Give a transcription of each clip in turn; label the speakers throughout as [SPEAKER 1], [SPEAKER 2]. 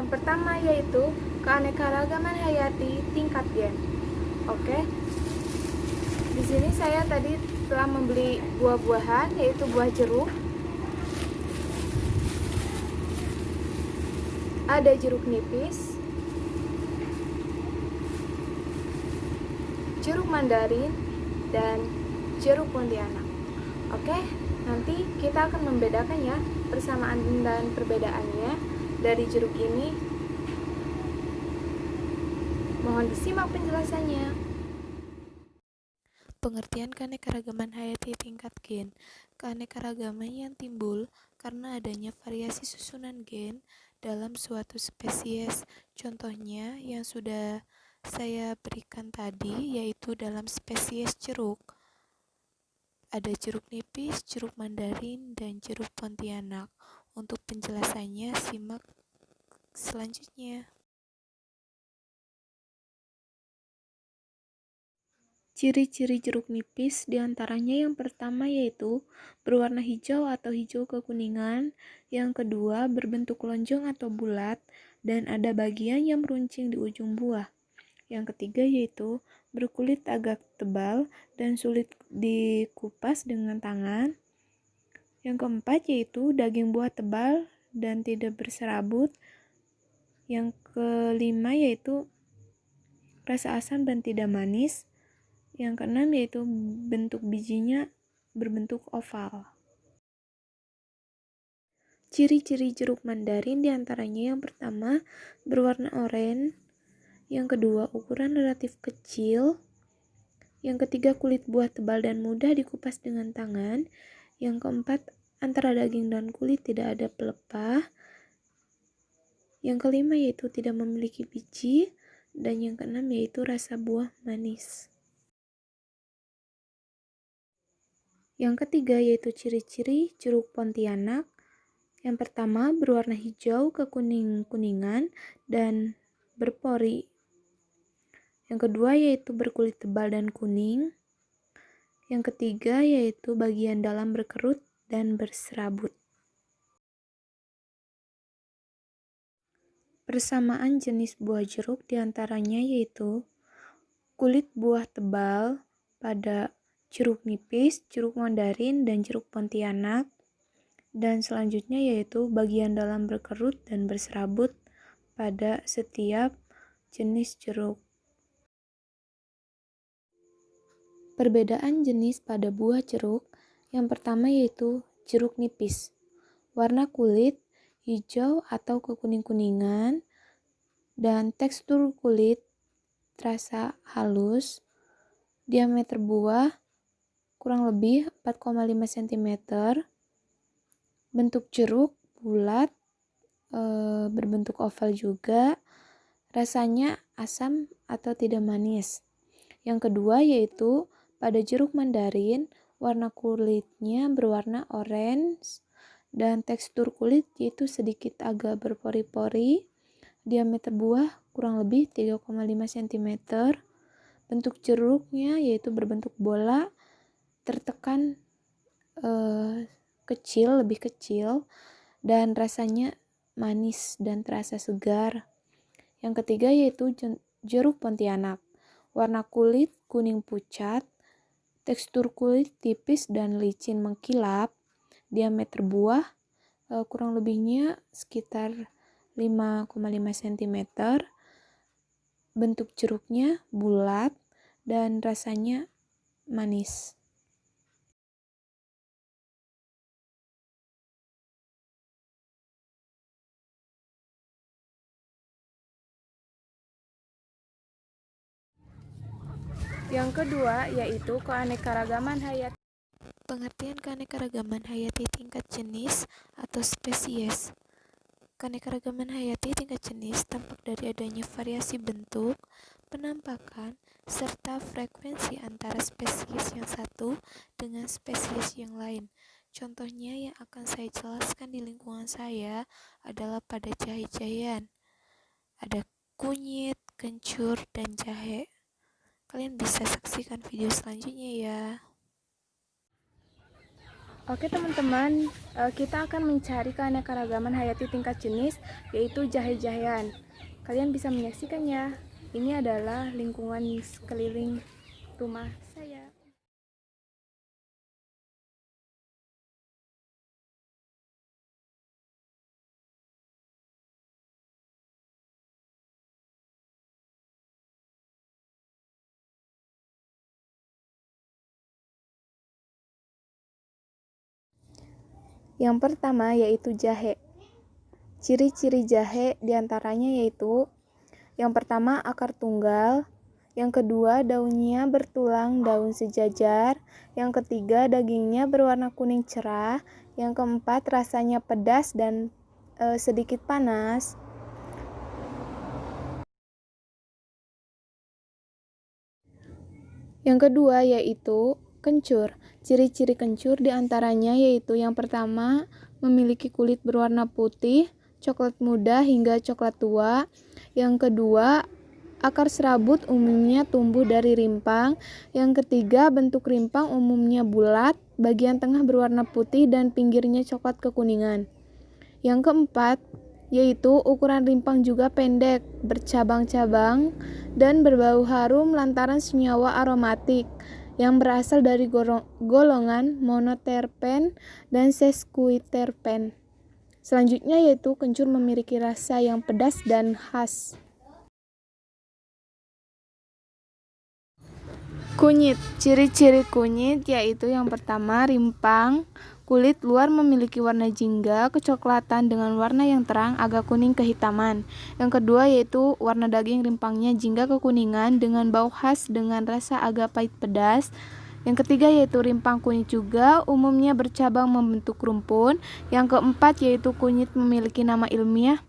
[SPEAKER 1] Yang pertama yaitu keanekaragaman hayati tingkat gen. Oke. Di sini saya tadi telah membeli buah-buahan yaitu buah jeruk. Ada jeruk nipis, jeruk mandarin, dan jeruk pontianak. Oke, nanti kita akan membedakan ya persamaan dan perbedaannya dari jeruk ini. Mohon disimak penjelasannya.
[SPEAKER 2] Pengertian keanekaragaman hayati tingkat gen. Keanekaragaman yang timbul karena adanya variasi susunan gen dalam suatu spesies. Contohnya yang sudah saya berikan tadi yaitu dalam spesies jeruk. Ada jeruk nipis, jeruk mandarin, dan jeruk pontianak. Untuk penjelasannya simak selanjutnya.
[SPEAKER 1] Ciri-ciri jeruk nipis diantaranya yang pertama yaitu berwarna hijau atau hijau kekuningan, yang kedua berbentuk lonjong atau bulat, dan ada bagian yang meruncing di ujung buah. Yang ketiga yaitu berkulit agak tebal dan sulit dikupas dengan tangan. Yang keempat yaitu daging buah tebal dan tidak berserabut. Yang kelima yaitu rasa asam dan tidak manis. Yang keenam yaitu bentuk bijinya berbentuk oval. Ciri-ciri jeruk mandarin diantaranya yang pertama berwarna oranye, yang kedua ukuran relatif kecil, yang ketiga kulit buah tebal dan mudah dikupas dengan tangan, yang keempat antara daging dan kulit tidak ada pelepah, yang kelima yaitu tidak memiliki biji, dan yang keenam yaitu rasa buah manis. Yang ketiga yaitu ciri-ciri jeruk pontianak. Yang pertama berwarna hijau kekuning-kuningan dan berpori. Yang kedua yaitu berkulit tebal dan kuning. Yang ketiga yaitu bagian dalam berkerut dan berserabut. Persamaan jenis buah jeruk diantaranya yaitu kulit buah tebal pada jeruk nipis, jeruk mandarin, dan jeruk pontianak. Dan selanjutnya yaitu bagian dalam berkerut dan berserabut pada setiap jenis jeruk. Perbedaan jenis pada buah jeruk yang pertama yaitu jeruk nipis. Warna kulit hijau atau kekuning-kuningan dan tekstur kulit terasa halus. Diameter buah kurang lebih 4,5 cm. Bentuk jeruk bulat, berbentuk oval juga. Rasanya asam atau tidak manis. Yang kedua yaitu pada jeruk mandarin, warna kulitnya berwarna orange dan tekstur kulit yaitu sedikit agak berpori-pori. Diameter buah kurang lebih 3,5 cm. Bentuk jeruknya yaitu berbentuk bola, tertekan lebih kecil, dan rasanya manis dan terasa segar. Yang ketiga yaitu jeruk pontianak. Warna kulit kuning pucat, tekstur kulit tipis dan licin mengkilap. Diameter buah kurang lebihnya sekitar 5,5 cm. Bentuk jeruknya bulat dan rasanya manis. Yang kedua yaitu keanekaragaman hayati.
[SPEAKER 2] Pengertian keanekaragaman hayati tingkat jenis atau spesies. Keanekaragaman hayati tingkat jenis tampak dari adanya variasi bentuk, penampakan, serta frekuensi antara spesies yang satu dengan spesies yang lain. Contohnya yang akan saya jelaskan di lingkungan saya adalah pada jahe-jahean. Ada kunyit, kencur, dan jahe. Kalian bisa saksikan video selanjutnya ya.
[SPEAKER 1] Oke teman-teman, kita akan mencari keanekaragaman hayati tingkat jenis, yaitu jahe-jahean. Kalian bisa menyaksikannya. Ini adalah lingkungan sekeliling rumah saya. Yang pertama yaitu jahe. Ciri-ciri jahe diantaranya yaitu yang pertama akar tunggal, yang kedua daunnya bertulang daun sejajar, yang ketiga dagingnya berwarna kuning cerah, yang keempat rasanya pedas dan sedikit panas. Yang kedua yaitu kencur. Ciri-ciri kencur diantaranya yaitu yang pertama memiliki kulit berwarna putih, coklat muda hingga coklat tua. Yang kedua, akar serabut umumnya tumbuh dari rimpang. Yang ketiga, bentuk rimpang umumnya bulat, bagian tengah berwarna putih dan pinggirnya coklat kekuningan. Yang keempat, yaitu ukuran rimpang juga pendek, bercabang-cabang, dan berbau harum lantaran senyawa aromatik yang berasal dari golongan monoterpen dan sesquiterpen. Selanjutnya yaitu kencur memiliki rasa yang pedas dan khas. Kunyit. Ciri-ciri kunyit yaitu yang pertama rimpang, kulit luar memiliki warna jingga, kecoklatan dengan warna yang terang agak kuning kehitaman. Yang kedua yaitu warna daging rimpangnya jingga kekuningan dengan bau khas dengan rasa agak pahit pedas. Yang ketiga yaitu rimpang kunyit juga umumnya bercabang membentuk rumpun. Yang keempat yaitu kunyit memiliki nama ilmiah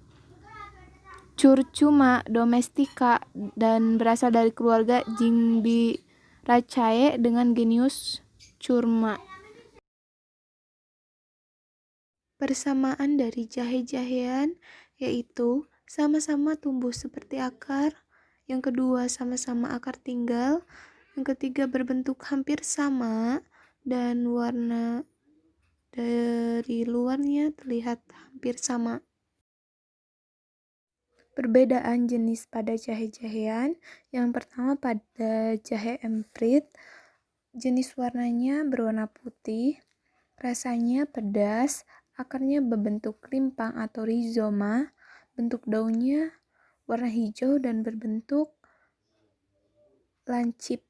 [SPEAKER 1] Curcuma domestica dan berasal dari keluarga Zingiberaceae dengan genus Curcuma. Persamaan dari jahe-jahean yaitu sama-sama tumbuh seperti akar, yang kedua sama-sama akar tinggal, yang ketiga berbentuk hampir sama dan warna dari luarnya terlihat hampir sama. Perbedaan jenis pada jahe-jahean, yang pertama pada jahe emprit, jenis warnanya berwarna putih, rasanya pedas, akarnya berbentuk rimpang atau rizoma, bentuk daunnya warna hijau dan berbentuk lancip.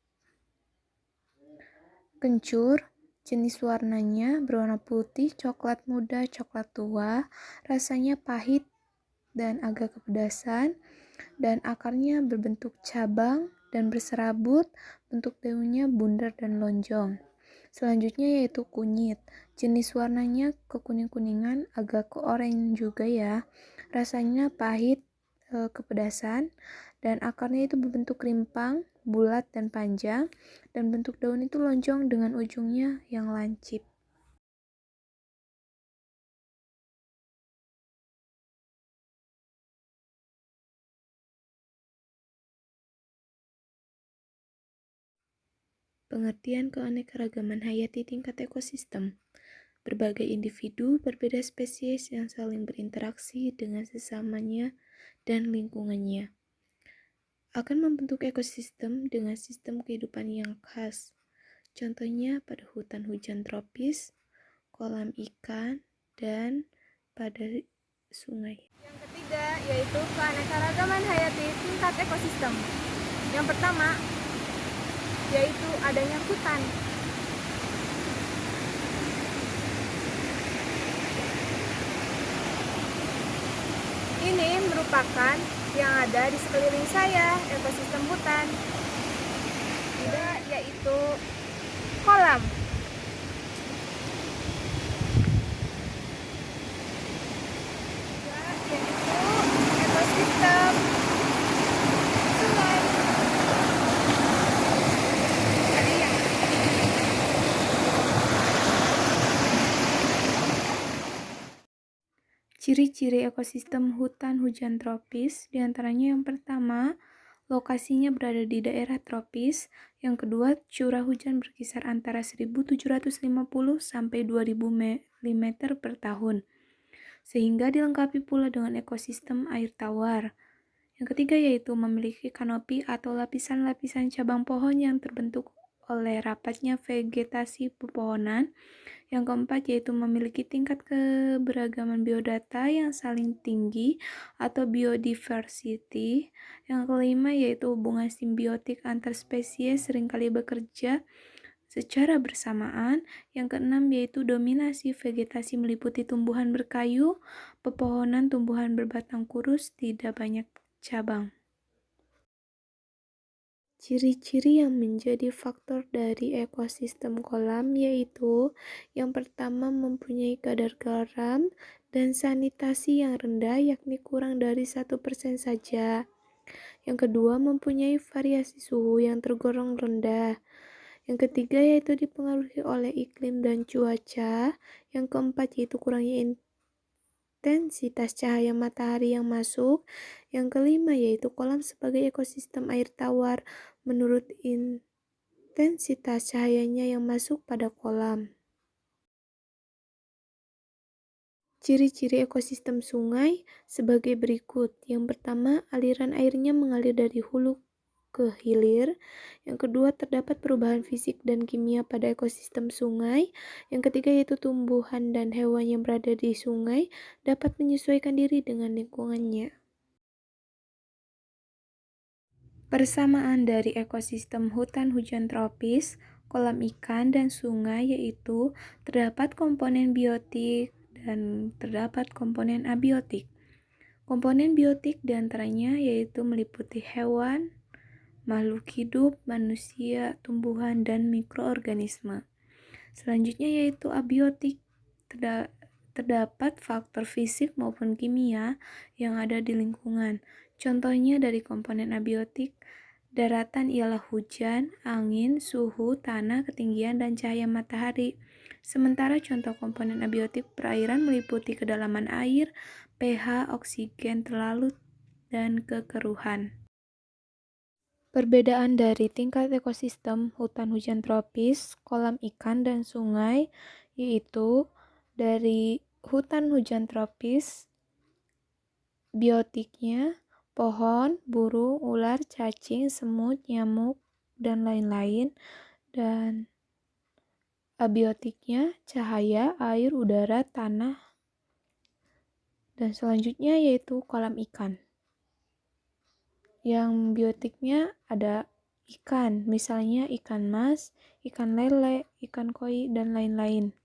[SPEAKER 1] Kencur, jenis warnanya berwarna putih, coklat muda, coklat tua, rasanya pahit dan agak kepedasan, dan akarnya berbentuk cabang dan berserabut, bentuk daunnya bundar dan lonjong. Selanjutnya yaitu kunyit. Jenis warnanya kekuning-kuningan, agak ke oranye juga ya. Rasanya pahit, kepedasan, dan akarnya itu berbentuk rimpang, bulat dan panjang, dan bentuk daun itu lonjong dengan ujungnya yang lancip. Pengertian keanekaragaman hayati tingkat ekosistem. Berbagai individu berbeda spesies yang saling berinteraksi dengan sesamanya dan lingkungannya akan membentuk ekosistem dengan sistem kehidupan yang khas. Contohnya pada hutan hujan tropis, kolam ikan, dan pada sungai. Yang ketiga yaitu keanekaragaman hayati tingkat ekosistem. Yang pertama yaitu adanya hutan. Ini merupakan yang ada di sekeliling saya, ekosistem hutan. Juga yaitu kolam. Juga yaitu ekosistem sungai. Ciri-ciri ekosistem hutan hujan tropis diantaranya yang pertama, Lokasinya berada di daerah tropis. Yang kedua, curah hujan berkisar antara 1.750 sampai 2.000 mm per tahun, sehingga dilengkapi pula dengan ekosistem air tawar. Yang ketiga yaitu memiliki kanopi atau lapisan-lapisan cabang pohon yang terbentuk oleh rapatnya vegetasi pepohonan. Yang keempat yaitu memiliki tingkat keberagaman biodata yang saling tinggi atau biodiversity. Yang kelima yaitu hubungan simbiotik antar spesies seringkali bekerja secara bersamaan. Yang keenam yaitu dominasi vegetasi meliputi tumbuhan berkayu, pepohonan, tumbuhan berbatang kurus, tidak banyak cabang. Ciri-ciri yang menjadi faktor dari ekosistem kolam yaitu yang pertama mempunyai kadar garam dan sanitasi yang rendah yakni kurang dari 1% saja. Yang kedua mempunyai variasi suhu yang tergolong rendah. Yang ketiga yaitu dipengaruhi oleh iklim dan cuaca. Yang keempat yaitu kurangnya intensitas cahaya matahari yang masuk. Yang kelima yaitu kolam sebagai ekosistem air tawar menurut intensitas cahayanya yang masuk pada kolam. Ciri-ciri ekosistem sungai sebagai berikut. Yang pertama, aliran airnya mengalir dari hulu ke hilir. Yang kedua, terdapat perubahan fisik dan kimia pada ekosistem sungai. Yang ketiga, yaitu tumbuhan dan hewan yang berada di sungai dapat menyesuaikan diri dengan lingkungannya. Persamaan dari ekosistem hutan hujan tropis, kolam ikan, dan sungai yaitu terdapat komponen biotik dan terdapat komponen abiotik. Komponen biotik diantaranya yaitu meliputi hewan, makhluk hidup, manusia, tumbuhan, dan mikroorganisme. Selanjutnya yaitu abiotik, terdapat faktor fisik maupun kimia yang ada di lingkungan. Contohnya dari komponen abiotik, daratan ialah hujan, angin, suhu, tanah, ketinggian, dan cahaya matahari. Sementara contoh komponen abiotik perairan meliputi kedalaman air, pH, oksigen terlalu, dan kekeruhan. Perbedaan dari tingkat ekosistem hutan hujan tropis, kolam ikan, dan sungai yaitu dari hutan hujan tropis, biotiknya, pohon, burung, ular, cacing, semut, nyamuk, dan lain-lain. Dan abiotiknya, cahaya, air, udara, tanah. Dan selanjutnya yaitu kolam ikan. Yang biotiknya ada ikan, misalnya ikan mas, ikan lele, ikan koi, dan lain-lain.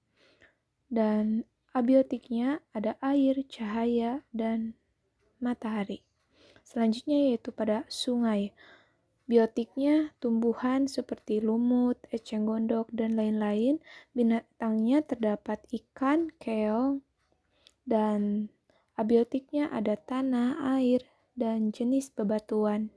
[SPEAKER 1] Dan abiotiknya ada air, cahaya, dan matahari. Selanjutnya yaitu pada sungai. Biotiknya tumbuhan seperti lumut, eceng gondok, dan lain-lain. Binatangnya terdapat ikan, keong, dan abiotiknya ada tanah, air, dan jenis bebatuan.